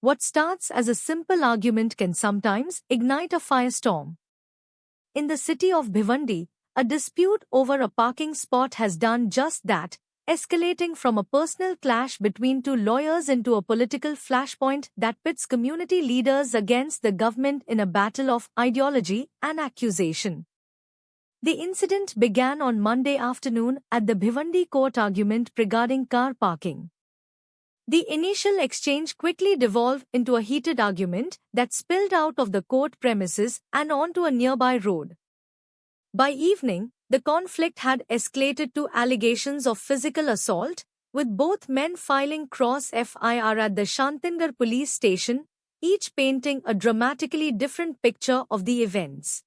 what starts as a simple argument can sometimes ignite a firestorm. In the city of Bhiwandi, a dispute over a parking spot has done just that, escalating from a personal clash between two lawyers into a political flashpoint that pits community leaders against the government in a battle of ideology and accusation. The incident began on Monday afternoon at the Bhiwandi court argument regarding car parking. The initial exchange quickly devolved into a heated argument that spilled out of the court premises and onto a nearby road. By evening, the conflict had escalated to allegations of physical assault, with both men filing cross FIR at the Shantingarh police station, each painting a dramatically different picture of the events.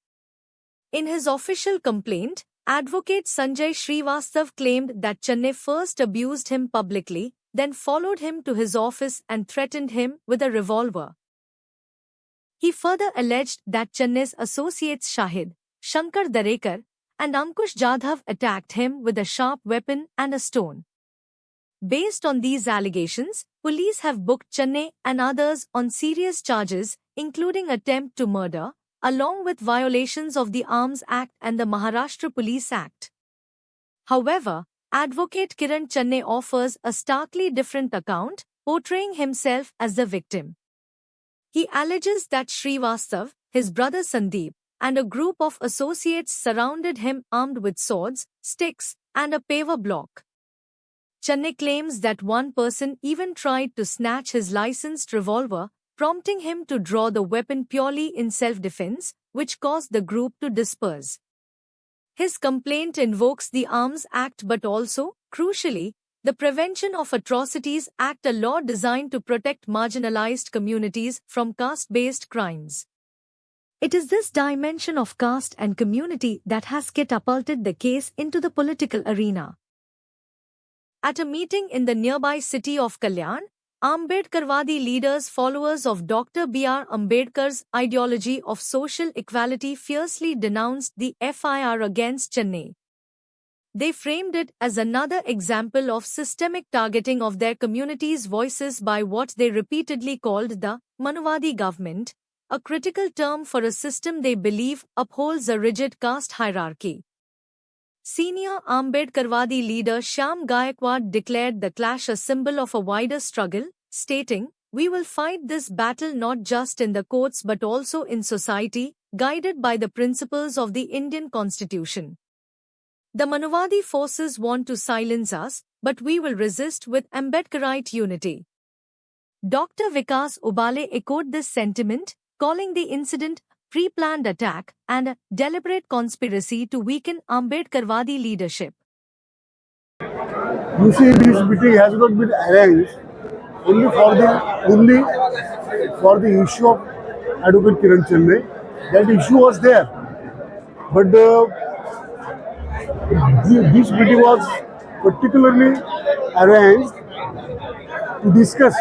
In his official complaint, Advocate Sanjay Srivastav claimed that Channe first abused him publicly, then followed him to his office and threatened him with a revolver. He further alleged that Channe's associates Shahid, Shankar Darekar, and Ankush Jadhav attacked him with a sharp weapon and a stone. Based on these allegations, police have booked Channe and others on serious charges, including attempt to murder, along with violations of the Arms Act and the Maharashtra Police Act. However, Advocate Kiran Channe offers a starkly different account, portraying himself as the victim. He alleges that Srivastav, his brother Sandeep, and a group of associates surrounded him armed with swords, sticks, and a paver block. Channe claims that one person even tried to snatch his licensed revolver, prompting him to draw the weapon purely in self-defense, which caused the group to disperse. His complaint invokes the Arms Act but also, crucially, the Prevention of Atrocities Act, a law designed to protect marginalized communities from caste-based crimes. It is this dimension of caste and community that has catapulted the case into the political arena. At a meeting in the nearby city of Kalyan, Ambedkarwadi leaders, followers of Dr. B.R. Ambedkar's ideology of social equality, fiercely denounced the FIR against Channe. They framed it as another example of systemic targeting of their community's voices by what they repeatedly called the Manuvadi government, a critical term for a system they believe upholds a rigid caste hierarchy. Senior Ambedkarwadi leader Shyam Gaikwad declared the clash a symbol of a wider struggle, stating, "We will fight this battle not just in the courts but also in society, guided by the principles of the Indian Constitution. The Manuvadi forces want to silence us, but we will resist with Ambedkarite unity." Dr. Vikas Ubale echoed this sentiment, calling the incident pre-planned attack and a deliberate conspiracy to weaken Ambedkarwadi leadership. You see, this meeting has not been arranged only for the issue of Advocate Kiran Channe. That issue was there, but this meeting was particularly arranged to discuss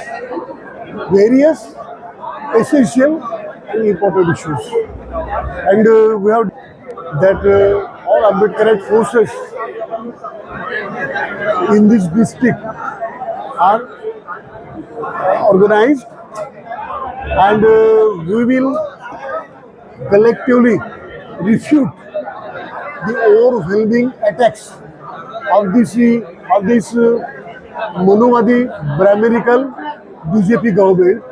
various essential and important issues. And we have that all Ambedkarite forces in this district are organized, and we will collectively refute the overwhelming attacks of this Manuvadi Brahminical BJP government.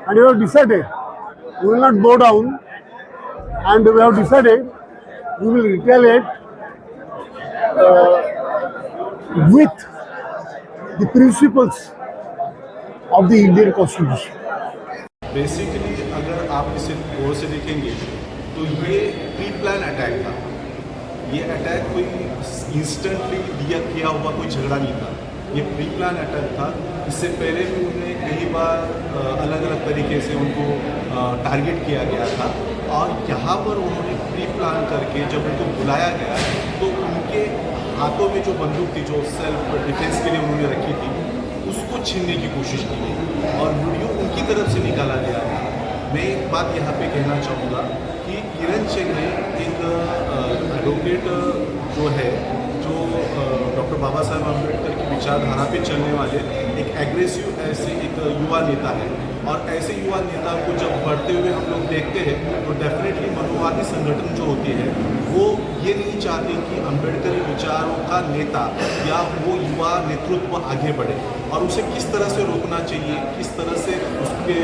And we have decided we will not bow down, and we have decided we will retaliate with the principles of the Indian Constitution. Basically अगर आप इसे गौर से देखेंगे तो ये pre plan attack था। ये attack कोई इंस्टेंटली किया हुआ कोई झगड़ा नहीं था, ये प्री प्लान अटैक था। इससे पहले भी उन्हें कई बार अलग अलग तरीके से उनको टारगेट किया गया था, और यहाँ पर उन्होंने प्री प्लान करके जब उनको बुलाया गया तो उनके हाथों में जो बंदूक थी, जो सेल्फ डिफेंस के लिए उन्होंने रखी थी, उसको छीनने की कोशिश की गई और वीडियो उनकी तरफ से निकाला गया था। मैं एक बात यहाँ पे कहना चाहूँगा कि किरण चन्ने एक एडवोकेट जो है, जो डॉक्टर बाबा साहेब अम्बेडकर की विचारधारा पे चलने वाले एक एग्रेसिव ऐसे एक युवा नेता है। और ऐसे युवा नेता को जब बढ़ते हुए हम लोग देखते हैं तो डेफिनेटली मनोवादी संगठन जो होती है वो ये नहीं चाहते कि अम्बेडकरी विचारों का नेता या वो युवा नेतृत्व आगे बढ़े, और उसे किस तरह से रोकना चाहिए, किस तरह से उसके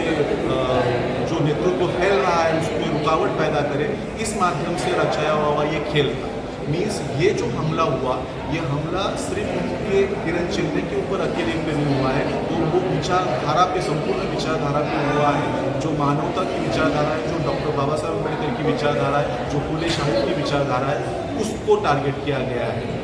जो नेतृत्व फैल रहा है उसमें रुकावट पैदा करे, इस माध्यम से रचाया हुआ ये खेल था। मीन्स ये जो हमला हुआ, ये हमला सिर्फ उनके किरण चिन्ह के ऊपर अकेले पे नहीं हुआ है, तो वो विचारधारा पे, संपूर्ण विचारधारा पे हुआ है। जो मानवता की विचारधारा है, जो डॉक्टर बाबा साहब अम्बेडकर की विचारधारा है, जो फूले शाही की विचारधारा है, उसको टारगेट किया गया है।